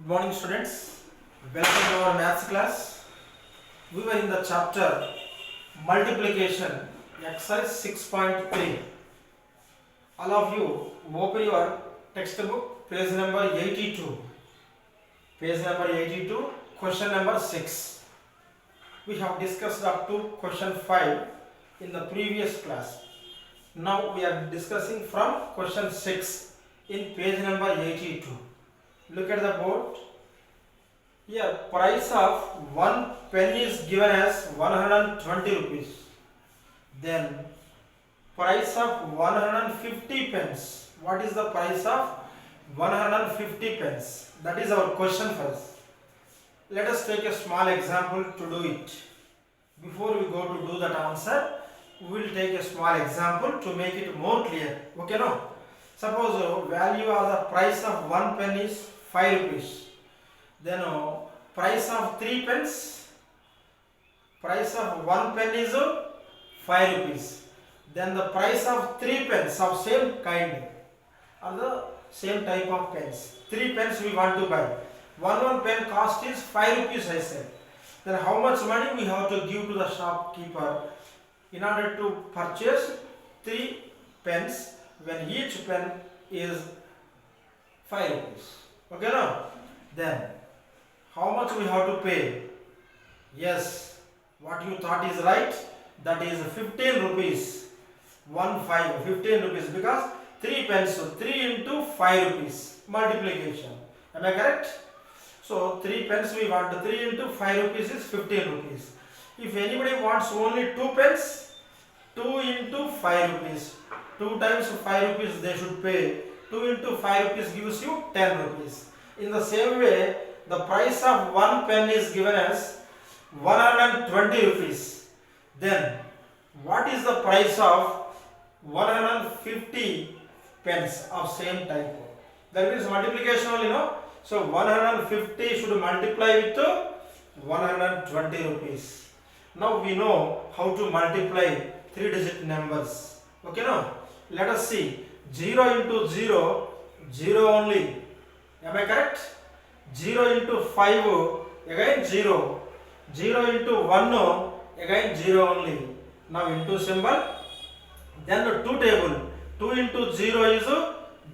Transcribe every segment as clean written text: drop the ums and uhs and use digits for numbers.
Good morning, students. Welcome to our maths class. We were in the chapter multiplication, exercise 6.3. All of you open your textbook, page number 82. Page number 82, question number 6. We have discussed up to question 5 in the previous class. Now we are discussing from question 6 in page number 82. Look at the board. Here, price of 1 penny is given as 120 rupees. Then, price of 150 pence. What is the price of 150 pence? That is our question first. Let us take a small example to do it. Before we go to do that answer, we will take a small example to make it more clear. Okay, no? Suppose value of the price of 1 penny is 5 rupees. Then price of 3 pence, price of 1 penny is 5 rupees. Then the price of 3 pence of same kind or the same type of pence. 3 pence we want to buy. One pen cost is 5 rupees I said. Then how much money we have to give to the shopkeeper in order to purchase 3 pence when each pen is 5 rupees. Okay, now then how much we have to pay? Yes, what you thought is right. That is 15 rupees. 15 rupees because 3 pence. So 3 into 5 rupees multiplication. Am I correct? So 3 pence we want. 3 into 5 rupees is 15 rupees. If anybody wants only 2 pence, 2 into 5 rupees. 2 times 5 rupees they should pay. 2 into 5 rupees gives you 10 rupees. In the same way, the price of 1 pen is given as 120 rupees. Then, what is the price of 150 pence of same type? That is multiplication only, no? So, 150 should multiply with 120 rupees. Now, we know how to multiply 3-digit numbers. Okay, no? Let us see. 0 into 0, 0 only. Am I correct? 0 into 5, again 0. 0 into 1, again 0 only. Now into symbol. Then the 2 table. 2 into 0 is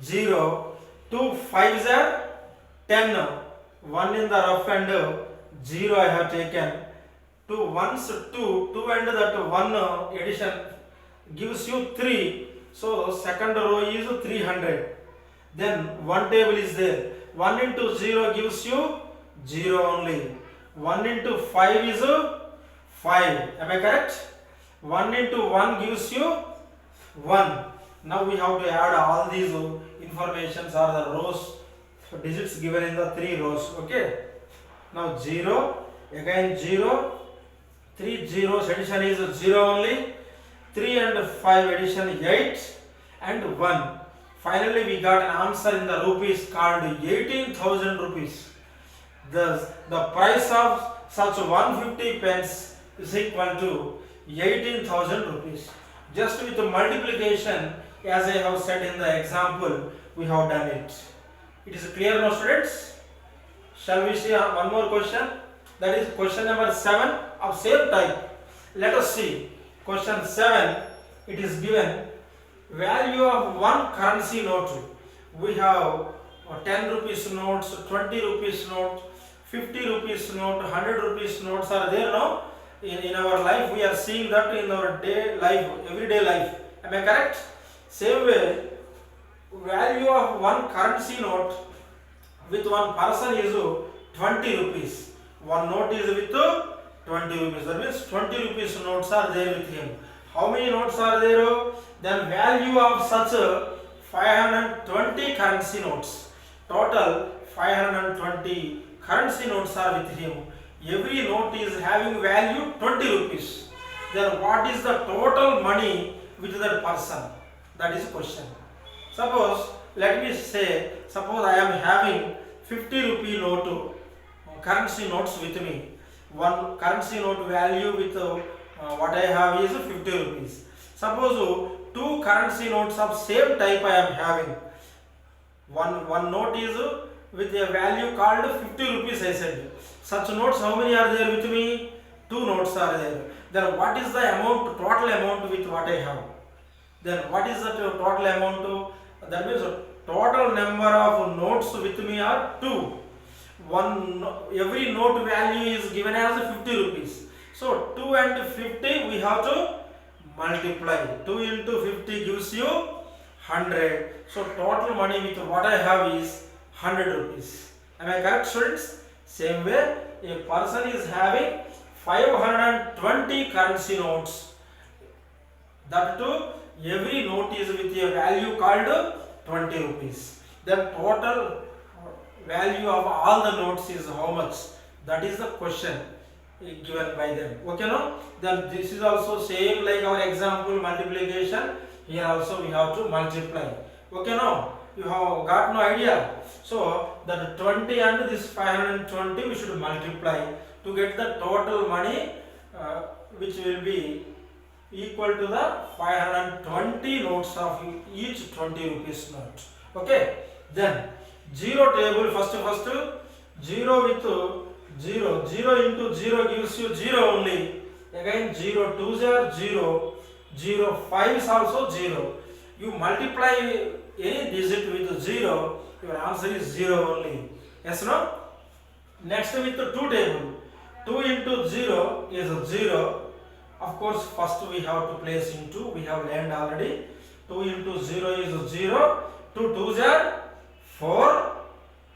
0. 2 5s are 10. 1 in the rough and 0 I have taken. 2 1s 2. 2 and that 1 addition gives you 3. So second row is 300. Then 1 table is there. 1 into 0 gives you 0 only. 1 into 5 is 5. Am I correct? 1 into 1 gives you 1. Now we have to add all these informations or the rows, digits given in the 3 rows. Okay. Now 0, again 0, 3 zeros addition is 0 only. 3 and 5 addition 8 and 1. Finally, we got an answer in the rupees called 18,000 rupees. Thus, the price of such 150 pence is equal to 18,000 rupees. Just with the multiplication, as I have said in the example, we have done it. It is clear now, students? Shall we see one more question? That is question number 7 of same type. Let us see. Question 7, it is given value of one currency note. We have 10 rupees notes, 20 rupees note, 50 rupees note, 100 rupees notes are there now. In our life, we are seeing that in our day life, everyday life. Am I correct? Same way, value of one currency note with one person is 20 rupees. One note is with 20 rupees. That means 20 rupees notes are there with him. How many notes are there? Then value of such 520 currency notes. Total 520 currency notes are with him. Every note is having value 20 rupees. Then what is the total money with that person? That is question. Suppose, let me say, suppose I am having 50 rupee note, currency notes with me. One currency note value with what I have is 50 rupees. Suppose 2 currency notes of same type I am having. One note is with a value called 50 rupees, I said. Such notes, how many are there with me? 2 notes are there. Then what is the amount, total amount with what I have? Then what is the total amount? That means total number of notes with me are 2. Every note value is given as 50 rupees. So 2 and 50 we have to multiply. 2 into 50 gives you 100. So total money with what I have is 100 rupees. Am I correct, students? Same way, a person is having 520 currency notes. That too, every note is with a value called 20 rupees. Then total value of all the notes is how much? That is the question given by them. Okay, no? Then this is also same like our example multiplication. Here also we have to multiply. Okay, no? You have got no idea. So that 20 and this 520 we should multiply to get the total money which will be equal to the 520 notes of each 20 rupees note. Okay, then 0 table, first 0 with 0 into 0 gives you 0 only. Again 0 2s are 0, 0 5 is also 0. You multiply any digit with 0, your answer is 0 only. Yes, no? Next with the 2 table, 2 into 0 is 0. Of course, first we have to place into, we have learned already. 2 into 0 is 0, 2 2s are 4,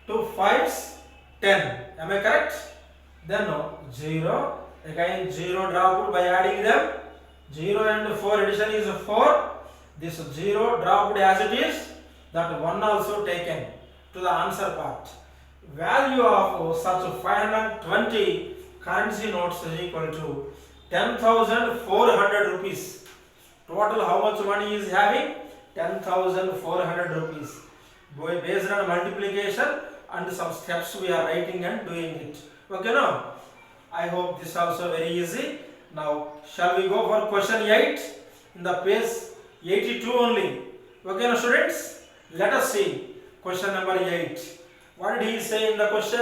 2 5s 10. Am I correct? Then 0, again 0 dropped by adding them. 0 and 4 addition is 4. This 0 dropped as it is. That 1 also taken to the answer part. Value of such 520 currency notes is equal to 10,400 rupees. Total how much money is having? 10,400 rupees. Based on multiplication and some steps we are writing and doing it. Okay, now I hope this also very easy. Now shall we go for question 8 in the page 82 only. Okay, now students, let us see question number 8. What did he say in the question?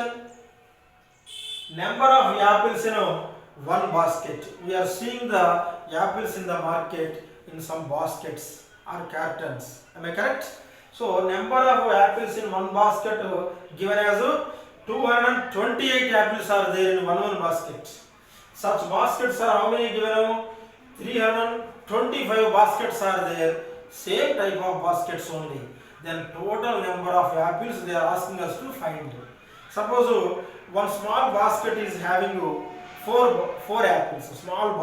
Number of apples in one basket. We are seeing the apples in the market in some baskets or cartons. Am I correct? So number of apples in one basket given as 228 apples are there in one basket. Such baskets are how many given? 325 baskets are there. Same type of baskets only. Then total number of apples they are asking us to find. Suppose one small basket is having four apples. Small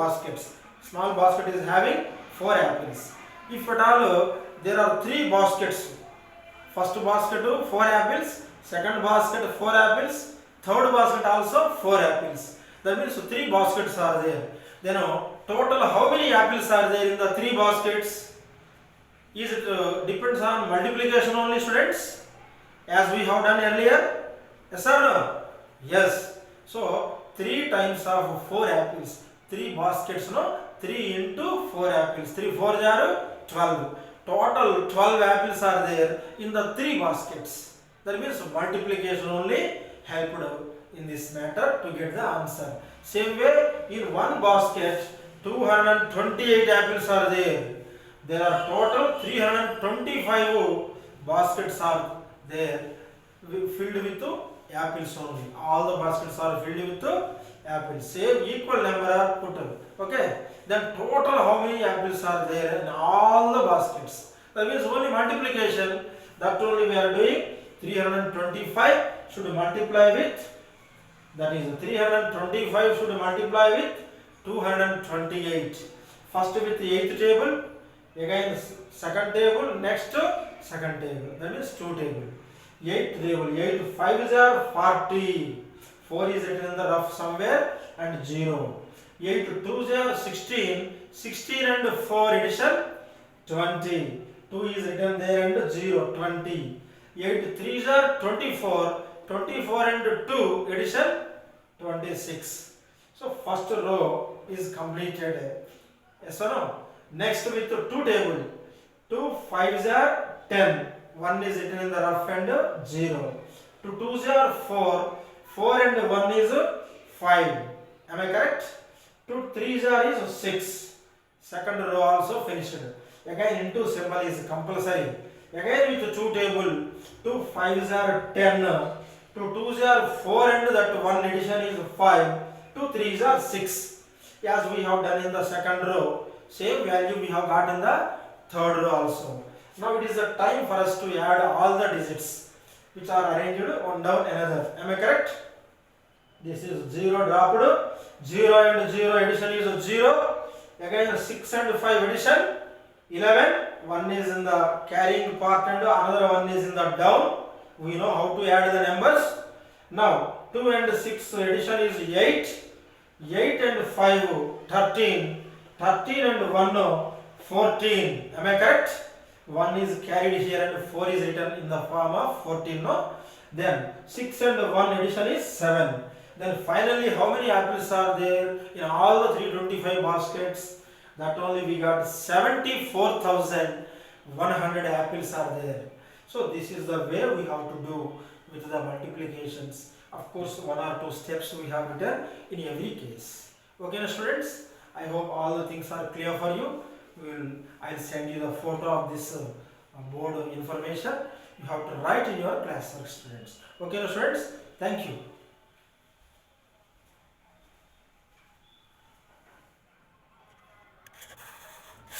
basket is having 4 apples. If at all there are 3 baskets. First basket 4 apples, second basket 4 apples, third basket also 4 apples. That means 3 baskets are there. Then total how many apples are there in the 3 baskets? Is it depends on multiplication only, students, as we have done earlier? Yes or no? Yes. So 3 times of 4 apples, 3 baskets, no? 3 into 4 apples, 3 4s are 12. Total 12 apples are there in the 3 baskets. That means multiplication only helped in this matter to get the answer. Same way, in one basket 228 apples are there. There are total 325 baskets are there filled with apples only. All the baskets are filled with apples. Same equal number are put. Okay. Then total how many apples are there in all the baskets? That means only multiplication. That only we are doing. 325 should multiply with. That is 325 should multiply with 228. First with the 8th table. Again second table, next second table, that means 2 table. 8th table, 8 5s are 40, 4 is written in the rough somewhere and 0. 8 2s are 16, 16 and 4 addition 20, 2 is written there and 0, 20. 8 3s are 24, 24 and 2 addition 26. So first row is completed. Yes or no? Next with 2 table, 2 5s are 10, 1 is written in the rough and 0. 2 2s are 4. 4 and 1 is 5. Am I correct? 2 3s are is 6. Second row also finished. Again into symbol is compulsory. Again with 2 table. 2 5s are 10. 2 2s are 4 and that one addition is 5. 2 3s are 6. As we have done in the second row, same value we have got in the third row also. Now it is the time for us to add all the digits which are arranged one down another. Am I correct? This is 0 dropped. 0 and 0 addition is 0. Again 6 and 5 addition 11. One is in the carrying part and another one is in the down. We know how to add the numbers. Now 2 and 6 addition is 8. 8 and 5 13. 13 and 1 14. Am I correct? 1 is carried here and 4 is written in the form of 14. No? Then 6 and 1 addition is 7. Then finally how many apples are there in all the 325 baskets? That only we got 74,100 apples are there. So this is the way we have to do with the multiplications. Of course 1 or 2 steps we have written in every case. Okay now students, I hope all the things are clear for you. I'll send you the photo of this board information. You have to write in your classwork, students. Okay now students, thank you.